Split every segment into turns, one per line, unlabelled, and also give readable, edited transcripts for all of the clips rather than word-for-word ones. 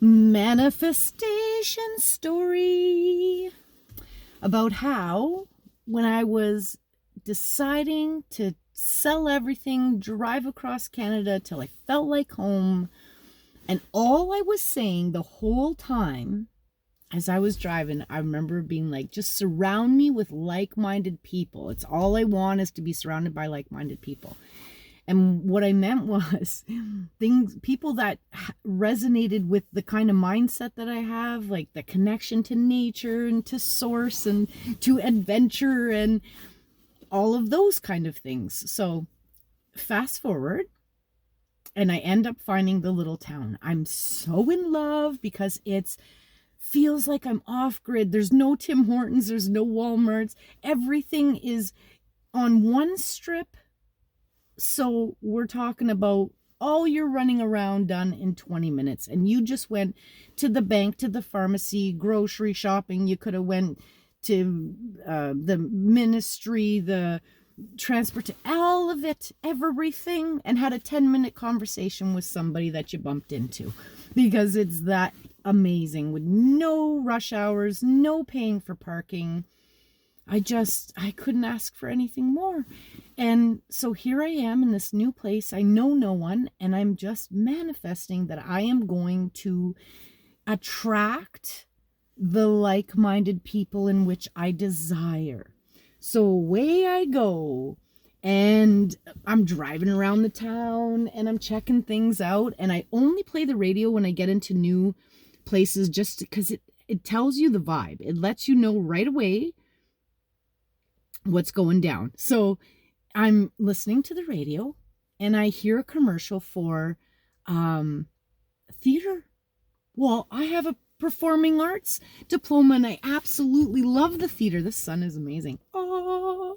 Manifestation story about how when I was deciding to sell everything, drive across Canada till I felt like home, and all I was saying the whole time as I was driving, I remember being like, just surround me with like-minded people. It's all I want is to be surrounded by like-minded people. And what I meant was people that resonated with the kind of mindset that I have, like the connection to nature and to source and to adventure and all of those kind of things. So fast forward, and I end up finding the little town. I'm so in love because it's feels like I'm off grid. There's no Tim Hortons, there's no Walmarts. Everything is on one strip. So we're talking about all your running around done in 20 minutes, and you just went to the bank, to the pharmacy, grocery shopping. You could have went to the ministry, the transport, all of it, everything, and had a 10-minute conversation with somebody that you bumped into, because it's that amazing with no rush hours, no paying for parking. I couldn't ask for anything more. And so here I am in this new place. I know no one, and I'm just manifesting that I am going to attract the like-minded people in which I desire. So away I go, and I'm driving around the town and I'm checking things out, and I only play the radio when I get into new places, just because it tells you the vibe. It lets you know right away what's going down. So I'm listening to the radio and I hear a commercial for theater. Well, I have a performing arts diploma and I absolutely love the theater. The sun is amazing. Oh,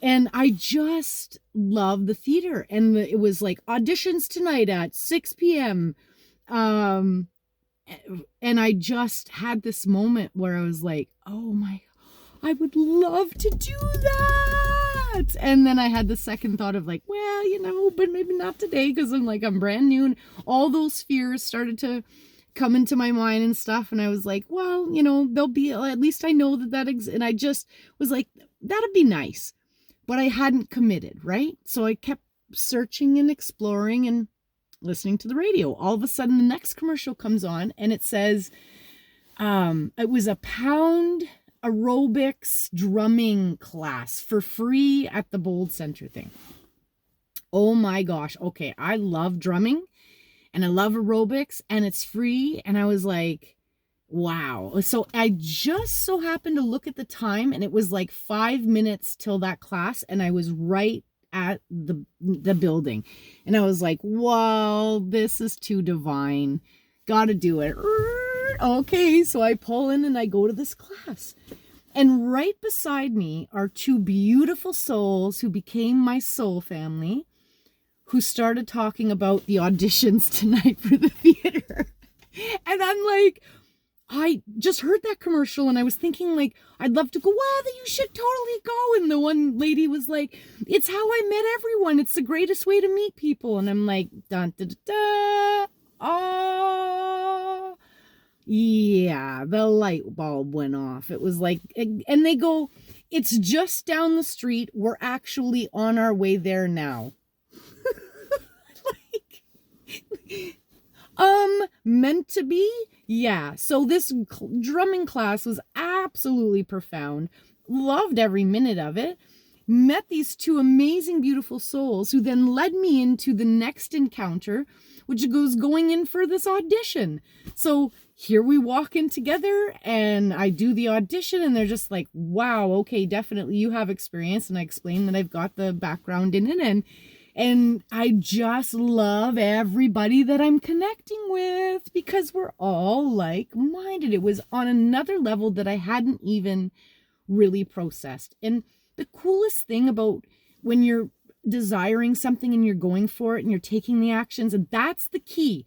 and I just love the theater. And it was like auditions tonight at 6 p.m. And I just had this moment where I was like, oh my, I would love to do that. And then I had the second thought of like, well, but maybe not today, because I'm brand new, and all those fears started to come into my mind and stuff. And I was like, well, there'll be, at least I know that exists. And I just was like, that'd be nice. But I hadn't committed, right? So I kept searching and exploring and listening to the radio. All of a sudden, the next commercial comes on and it says, it was a pound aerobics drumming class for free at the Bold Center thing. Oh my gosh. Okay. I love drumming and I love aerobics and it's free. And I was like, wow. So I just so happened to look at the time and it was like 5 minutes till that class. And I was right at the building. And I was like, well, this is too divine. Gotta do it. Okay, so I pull in and I go to this class. And right beside me are two beautiful souls who became my soul family, who started talking about the auditions tonight for the theater. And I'm like, I just heard that commercial and I was thinking like, I'd love to go, well, you should totally go. And the one lady was like, it's how I met everyone. It's the greatest way to meet people. And I'm like, dun, da, da, da. Oh, yeah, the light bulb went off. It was like, and they go, it's just down the street. We're actually on our way there now. Meant to be? Yeah. So this drumming class was absolutely profound. Loved every minute of it. Met these two amazing, beautiful souls who then led me into the next encounter, which goes going in for this audition. So here we walk in together and I do the audition and they're just like, wow, okay, definitely you have experience. And I explain that I've got the background in it, and I just love everybody that I'm connecting with because we're all like-minded. It was on another level that I hadn't even really processed. And the coolest thing about when you're desiring something and you're going for it and you're taking the actions, and that's the key,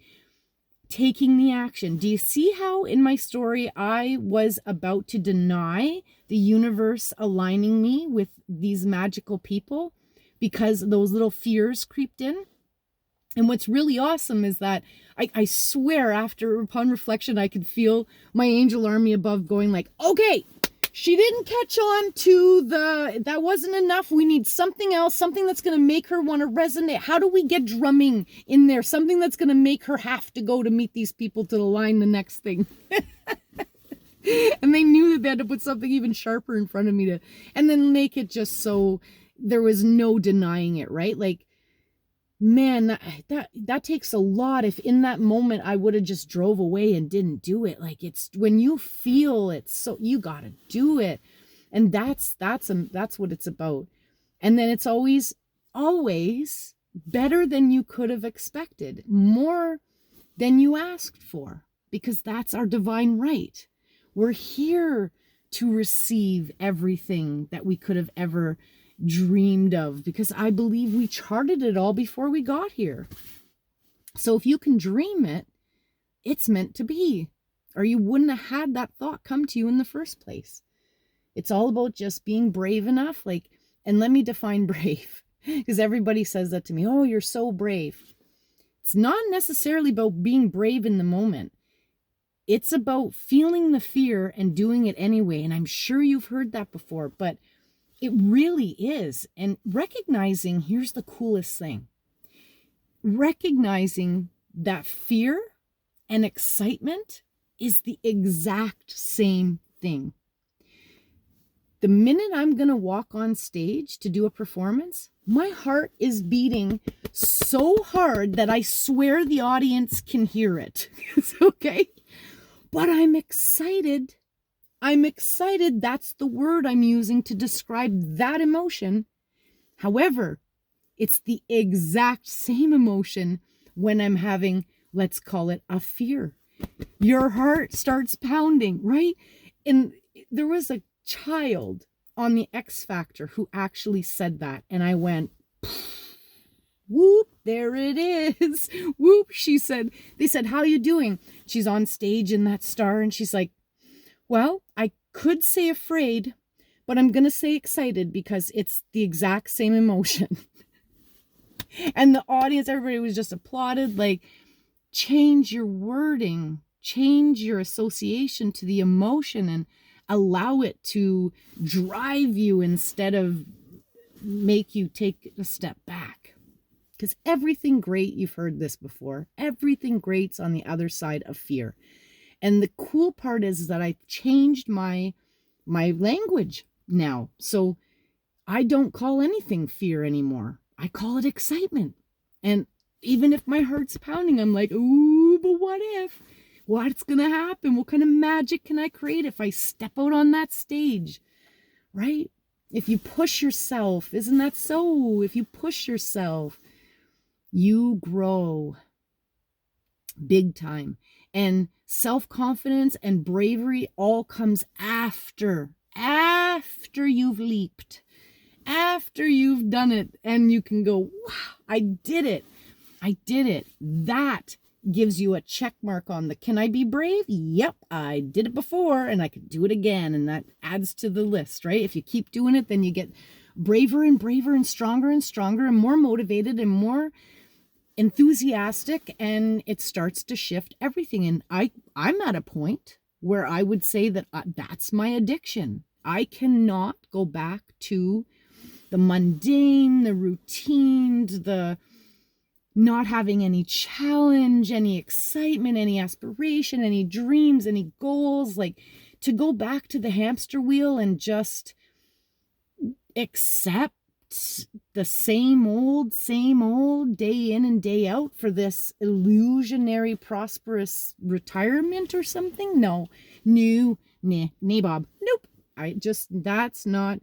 taking the action. Do you see how in my story I was about to deny the universe aligning me with these magical people because those little fears creeped in? And what's really awesome is that I swear upon reflection, I could feel my angel army above going like, okay, she didn't catch on to that wasn't enough. We need something else, something that's going to make her want to resonate. How do we get drumming in there? Something that's going to make her have to go to meet these people to align the next thing. And they knew that they had to put something even sharper in front of me and then make it just so there was no denying it, right? Like, man, that takes a lot. If in that moment I would have just drove away and didn't do it, like, it's when you feel it, so you got to do it. And that's what it's about. And then it's always better than you could have expected, more than you asked for, because that's our divine right. We're here to receive everything that we could have ever dreamed of, because I believe we charted it all before we got here. So if you can dream it, it's meant to be, or you wouldn't have had that thought come to you in the first place. It's all about just being brave enough. Like, and let me define brave, because everybody says that to me. Oh, you're so brave. It's not necessarily about being brave in the moment. It's about feeling the fear and doing it anyway. And I'm sure you've heard that before, but it really is. And recognizing, here's the coolest thing, recognizing that fear and excitement is the exact same thing. The minute I'm going to walk on stage to do a performance, my heart is beating so hard that I swear the audience can hear it. It's okay. But I'm excited. I'm excited. That's the word I'm using to describe that emotion. However, it's the exact same emotion when I'm having, let's call it a fear. Your heart starts pounding, right? And there was a child on the X Factor who actually said that. And I went, whoop, there it is. Whoop, she said. They said, how you doing? She's on stage in that star. And she's like, well, I could say afraid, but I'm going to say excited because it's the exact same emotion. And the audience, everybody was just applauded. Like, change your wording, change your association to the emotion and allow it to drive you instead of make you take a step back. Because everything great, you've heard this before, everything great's on the other side of fear. And the cool part is that I've changed my language now. So I don't call anything fear anymore. I call it excitement. And even if my heart's pounding, I'm like, ooh, but what if? What's going to happen? What kind of magic can I create if I step out on that stage? Right? If you push yourself, isn't that so? If you push yourself, you grow big time. And self-confidence and bravery all comes after you've leaped, after you've done it, and you can go, wow, I did it. That gives you a check mark on the, can I be brave? Yep, I did it before and I can do it again. And that adds to the list, right? If you keep doing it, then you get braver and braver and stronger and more motivated and more enthusiastic, and it starts to shift everything. And I'm at a point where I would say that that's my addiction. I cannot go back to the mundane, the routine, the not having any challenge, any excitement, any aspiration, any dreams, any goals. Like, to go back to the hamster wheel and just accept the same old day in and day out for this illusionary prosperous retirement or something. No, Bob. Nope. That's not,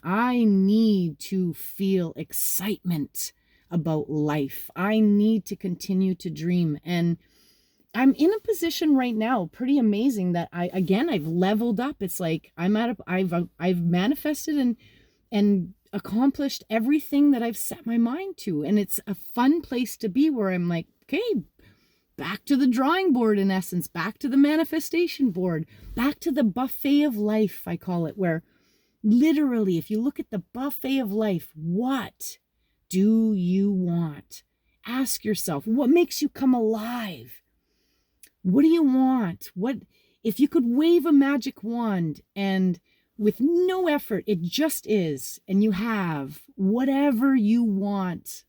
I need to feel excitement about life. I need to continue to dream. And I'm in a position right now, pretty amazing, that I've leveled up. It's like I've manifested and accomplished everything that I've set my mind to. And it's a fun place to be, where I'm like, okay, back to the drawing board, in essence, back to the manifestation board, back to the buffet of life, I call it, where literally, if you look at the buffet of life, what do you want? ask yourself, what makes you come alive? What do you want? What if you could wave a magic wand and with no effort, it just is, and you have whatever you want,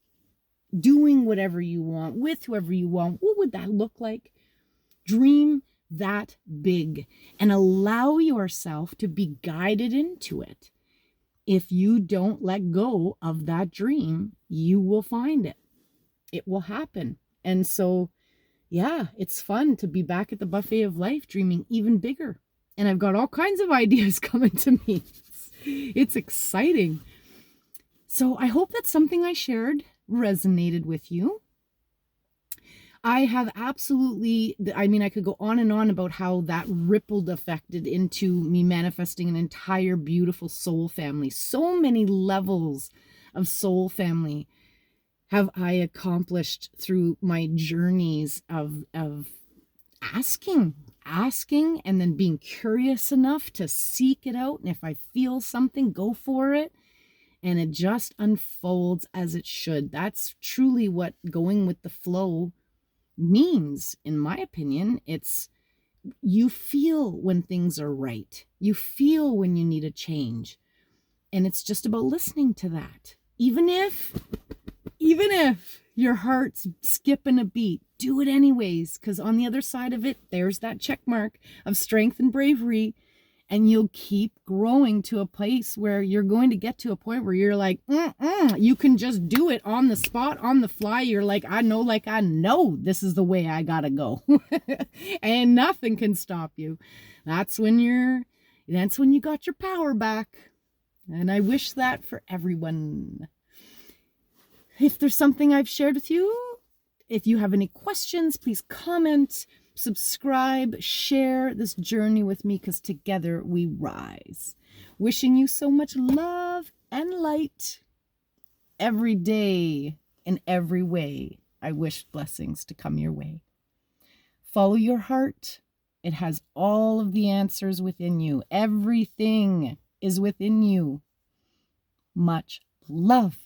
doing whatever you want, with whoever you want, what would that look like? Dream that big and allow yourself to be guided into it. If you don't let go of that dream, you will find it. It will happen. And so, yeah, it's fun to be back at the buffet of life, dreaming even bigger. And I've got all kinds of ideas coming to me. It's exciting. So I hope that something I shared resonated with you. I have absolutely, I could go on and on about how that rippled affected into me manifesting an entire beautiful soul family. So many levels of soul family have I accomplished through my journeys of asking and then being curious enough to seek it out. And if I feel something, go for it. And it just unfolds as it should. That's truly what going with the flow means, in my opinion. It's you feel when things are right. You feel when you need a change. And it's just about listening to that. Even if your heart's skipping a beat, do it anyways, because on the other side of it, there's that check mark of strength and bravery, and you'll keep growing to a place where you're going to get to a point where you're like, you can just do it on the spot, on the fly. You're like, I know this is the way I gotta go. And nothing can stop you. That's when you got your power back. And I wish that for everyone. If there's something I've shared with you, if you have any questions, please comment, subscribe, share this journey with me, because together we rise. Wishing you so much love and light every day in every way. I wish blessings to come your way. Follow your heart. It has all of the answers within you. Everything is within you. Much love.